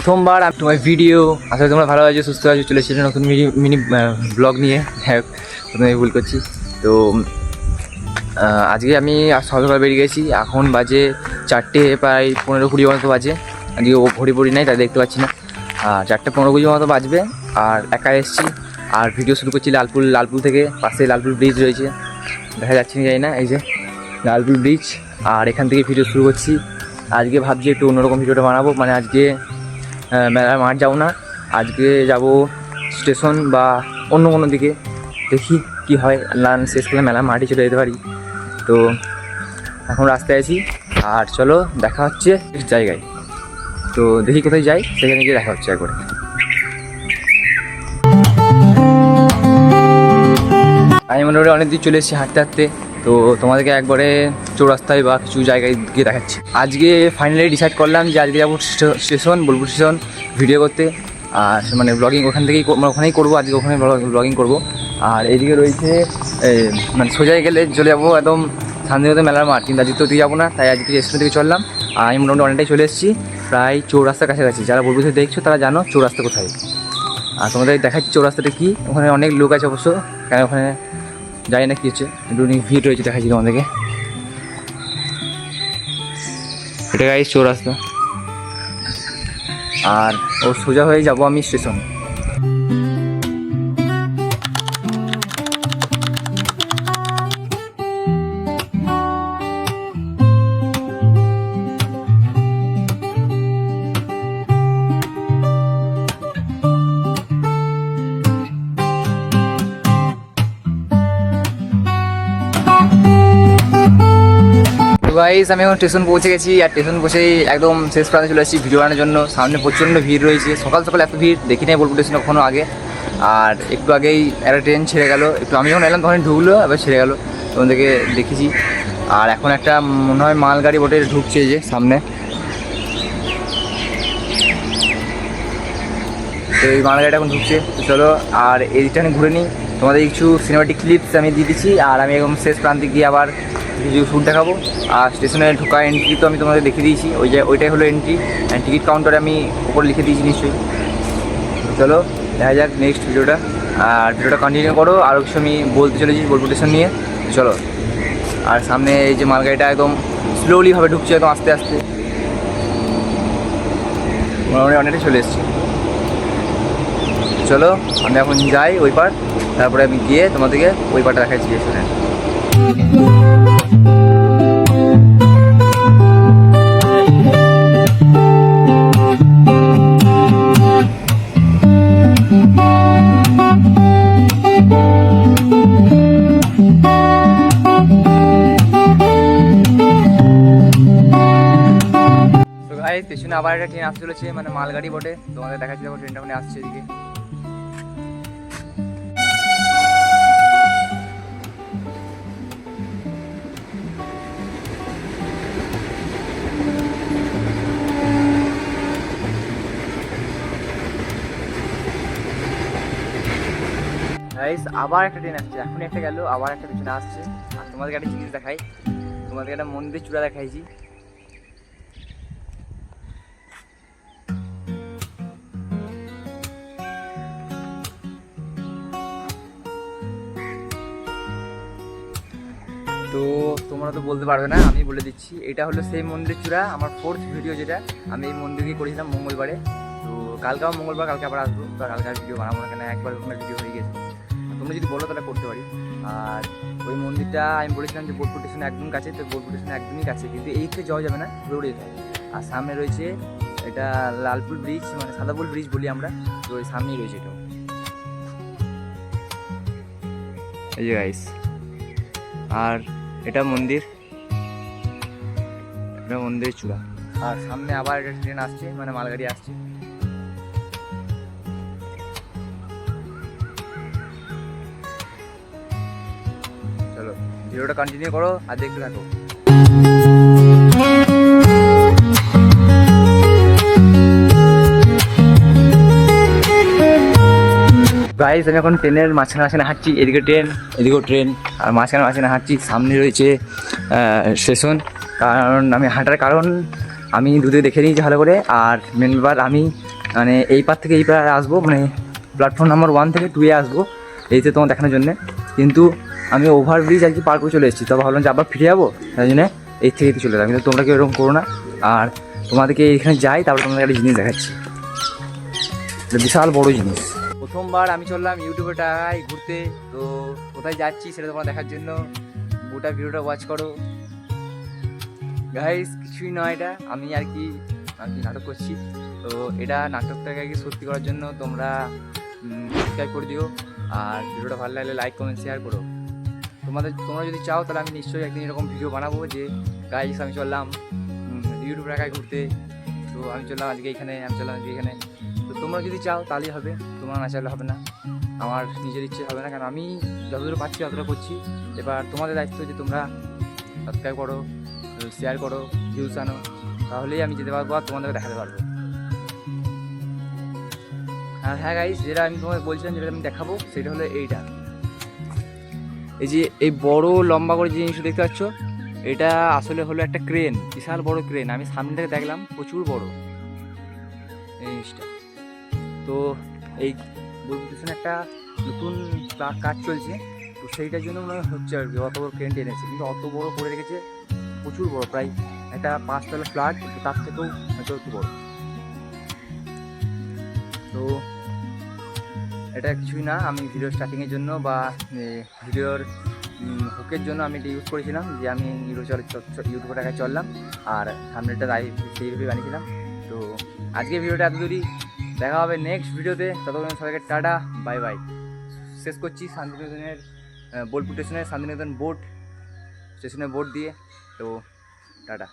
প্রথমবার তোমার ভিডিও আসলে তোমরা ভালো আছো, সুস্থ আছো, চলে এসেছো নতুন মিনি ব্লগ নিয়ে। হ্যাঁ, প্রথমে ভুল করছি। তো আজকে আমি সকাল বেরিয়ে গেছি, এখন বাজে 4টে প্রায় 15-20 মতো বাজে। আজকে ও ঘড়ি নাই, তাই দেখতে পাচ্ছি না। আর 4:15-20 মতো বাজবে। আর একা এসেছি আর ভিডিও শুরু করছি লালপুল থেকে। পাশে লালপুল ব্রিজ রয়েছে, দেখা যাচ্ছে না, জানি না। এই যে লালপুল ব্রিজ, আর এখান থেকে ভিডিও শুরু করছি। আজকে ভাবছি একটু অন্যরকম ভিডিওটা বানাবো, মানে আজকে মেলার মাঠ যাবো না, আজকে যাব স্টেশন বা অন্য কোনো দিকে। দেখি কি হয়, লান শেষ করে মেলার মাঠে চলে যেতে পারি। তো এখন রাস্তায় আছি, আর চলো দেখা হচ্ছে জায়গায়। তো দেখি কোথায় যাই, সেখানে গিয়ে দেখা হচ্ছে একবারে। আমি মোটামুটি অনেক দিন চলে এসেছি হাঁটতে হাঁটতে। তো তোমাদেরকে একবারে চৌরাস্তায় বা কিছু জায়গায় গিয়ে দেখাচ্ছি। আজকে ফাইনালি ডিসাইড করলাম যে আজকে যাবো স্টেশন, বোলপুর স্টেশন ভিডিও করতে। আর মানে ব্লগিং ওখানেই করবো, আজকে ওখানে ব্লগিং করবো। আর এইদিকে রয়েছে মানে সোজায় গেলে চলে যাবো একদম শান্তিনিকেতন মেলার মাঠ, কিন্তু আজকে তো দিয়ে যাবো না, তাই আজকে স্টেশন থেকে চললাম। আর আমি মোটামুটি অনেকটাই চলে এসেছি, প্রায় চৌরাস্তার কাছাকাছি। যারা বোলপুর থেকে দেখছো তারা জানো চৌরাস্তা কোথায়। আর তোমাদের দেখাচ্ছি চৌরাস্তাটা কি। ওখানে অনেক লোক আছে অবশ্য, কেন ওখানে জানি না কী হচ্ছে, একটু ভিড় রয়েছে, দেখাচ্ছি তোমাদেরকে। এটা গাইস চৌরাস্তা, আর ও সোজা হয়ে যাব আমি স্টেশন। গাইস আমি এখন স্টেশন পৌঁছে গেছি, আর স্টেশন পৌঁছেই একদম শেষ প্রান্তে চলে এসেছি ভিডিও বানানোর জন্য। সামনে প্রচণ্ড ভিড় রয়েছে, সকাল সকাল এত ভিড় দেখি নাই বোলপুর স্টেশন কখনো আগে। আর একটু আগেই একটা ট্রেন ছেড়ে গেল, একটু আমি যখন এলাম তখন ঢুকলো, এবার ছেড়ে গেল, তোমাদেরকে দেখেছি। আর এখন একটা মনে হয় মালগাড়ি বোটে ঢুকছে, যে সামনে তো এই মালগাড়িটা এখন ঢুকছে। তো চলো আর এইটা আমি ঘুরে নিই, তোমাদের কিছু সিনেমাটিক ক্লিপস আমি দিয়ে দিচ্ছি। আর আমি একদম শেষ প্রান্তে গিয়ে আবার কিছু শ্যুট দেখাবো। আর স্টেশনে ঢোকা এন্ট্রি তো আমি তোমাদের দেখিয়ে দিয়েছি, ওইটাই হলো এন্ট্রি। অ্যান্ড টিকিট কাউন্টারে আমি উপরে লিখে দিয়েছি নিশ্চয়ই। চলো দেখা যাক নেক্সট ভিডিওটা, আর ভিডিওটা কন্টিনিউ করো। আরও কিছু আমি বলতে চলেছি বোলপুর স্টেশন নিয়ে, চলো। আর সামনে এই যে মালগাড়িটা একদম স্লোলিভাবে ঢুকছে, একদম আস্তে আস্তে, মোটামুটি অনেকটাই চলে এসেছি। চলো আমি এখন যাই ওই পার, তারপরে আমি গিয়ে তোমাদেরকে ওই পারটা দেখাচ্ছি স্টেশনে। স্টেশনে আবার একটা ট্রেন আসতে চলেছে, মানে মালগাড়ি বটে, তোমাদের দেখাচ্ছি দেখো ট্রেনটা মানে আসছে এদিকে। গাইস আবার একটা ট্রেন আসছে, এখনই একটা গেল, আবার একটা পিছনে আসছে। আর তোমাদেরকে একটা জিনিস দেখাই, তোমাদেরকে একটা মন্দির চূড়া দেখাইছি। তো তোমরা তো বলতে পারবে না, আমি বলে দিচ্ছি, এটা হলো সেই মন্দির চূড়া। আমার 4th ভিডিও যেটা, আমি এই মন্দিরকে করেছিলাম মঙ্গলবারে। তো কালকেও মঙ্গলবার, কালকে আবার আসবো। তো কালকে আর ভিডিও বানাবো না, কেন একবার ওখানে ভিডিও হয়ে গেছে। তোমরা যদি বলো তাহলে করতে পারি। আর ওই মন্দিরটা আমি বলেছিলাম যে বোলপুর স্টেশন একদম কাছে, তো বোলপুর স্টেশন একদমই কাছে, কিন্তু এইতে যাওয়া যাবে না, দৌড়ে যেতে হবে। আর সামনে রয়েছে এটা লালপুল ব্রিজ, মানে সাদাপুল ব্রিজ বলি আমরা, তো ওই সামনেই রয়েছে এটা। এই যে গাইস, আর এটা মন্দির, এটা মন্দির চূড়া। আর সামনে আবার একটা ট্রেন আসছে, মানে মালগাড়ি আসছে। চলো ভিডিওটা কন্টিনিউ করো আর দেখতে থাকো। গাইস আমি এখন ট্রেনের মাঝখানে হাঁটছি, এদিকে ট্রেন এদিকেও ট্রেন, আর মাঝখানে হাঁটছি। সামনে রয়েছে স্টেশন। কারণ আমি হাঁটার কারণ আমি দুধে দেখে নিয়েছি ভালো করে। আর মেন ব্যাপার আমি মানে এই পার থেকে এই পার আসবো, মানে প্ল্যাটফর্ম নাম্বার 1 থেকে 2-এ আসবো এইতে তোমার দেখানোর জন্যে। কিন্তু আমি ওভারব্রিজ আর কি পার করে চলে এসেছি, তবে ভাবলাম যে আবার ফিরে যাবো, তাই জন্যে এই থেকে চলে এলাম। কিন্তু তোমরা কেউ এরকম করো না। আর তোমাদেরকে এইখানে যাই, তারপরে তোমাদের একটা জিনিস দেখাচ্ছি, বিশাল বড় জিনিস। প্রথমবার আমি চললাম ইউটিউবে টাকায় ঘুরতে, তো কোথায় যাচ্ছি সেটা তোমরা দেখার জন্য গোটা ভিডিওটা ওয়াচ করো গাইস। কিছুই নয়, এটা আমি আর কি নাটক করছি। তো এটা নাটকটাকে আর কি সত্যি করার জন্য তোমরা সাবস্ক্রাইব করে দিও, আর ভিডিওটা ভালো লাগলে লাইক কমেন্ট শেয়ার করো। তোমরা যদি চাও তাহলে আমি নিশ্চয়ই একদিন এরকম ভিডিও বানাবো যে গাইস আমি চললাম ইউটিউব টাকায় ঘুরতে, তো আমি চললাম আজকে এখানে, তো তোমরা যদি চাও তাহলেই হবে, তোমরা না চাইলে হবে না। আমার নিজের ইচ্ছে হবে না, কারণ আমি যতদূর পাচ্ছি ততটা করছি। এবার তোমাদের দায়িত্ব যে তোমরা সাবস্ক্রাইব করো, শেয়ার করো, ভিউজ আনো, তাহলেই আমি যেতে পারবো আর তোমাদেরকে দেখাতে পারবো। আর হ্যাঁ গাইস, যেটা আমি তোমাকে বলছিলাম, যেটা আমি দেখাবো সেটা হলো এইটা। এই যে এই বড় লম্বা করে যে জিনিসটা দেখতে পাচ্ছ, এটা আসলে হলো একটা ক্রেন, বিশাল বড় ক্রেন। আমি সামনে থেকে দেখলাম প্রচুর বড় এই জিনিসটা। তো এই পিছনে একটা নতুন কাজ চলছে, তো সেইটার জন্য মনে হচ্ছে আর কি অত বড় ক্রেন এনেছে, কিন্তু অত বড় করে রেখেছে, প্রচুর বড়, প্রায় একটা 5 তলা ফ্ল্যাট, তার থেকেও হয়তো একটু বড়। তো এটা কিছুই না, আমি ভিডিও স্টার্টিংয়ের জন্য বা ভিডিওর হুকের জন্য আমি এটা ইউজ করেছিলাম, যে আমি ইউটিউবে টাকায় চললাম, আর থাম্বনেলটা সেইভাবে বানিয়েছিলাম। তো আজকে ভিডিওটা এত দূরই, দেখা হবে নেক্সট ভিডিওতে। ততক্ষণ সবাইকে টাটা, বাই বাই। শেষ করছি শান্তিনিকেতনের বোলপুর স্টেশনের শান্তিনিকেতন বোর্ড স্টেশনের বোর্ড দিয়ে। তো টাটা।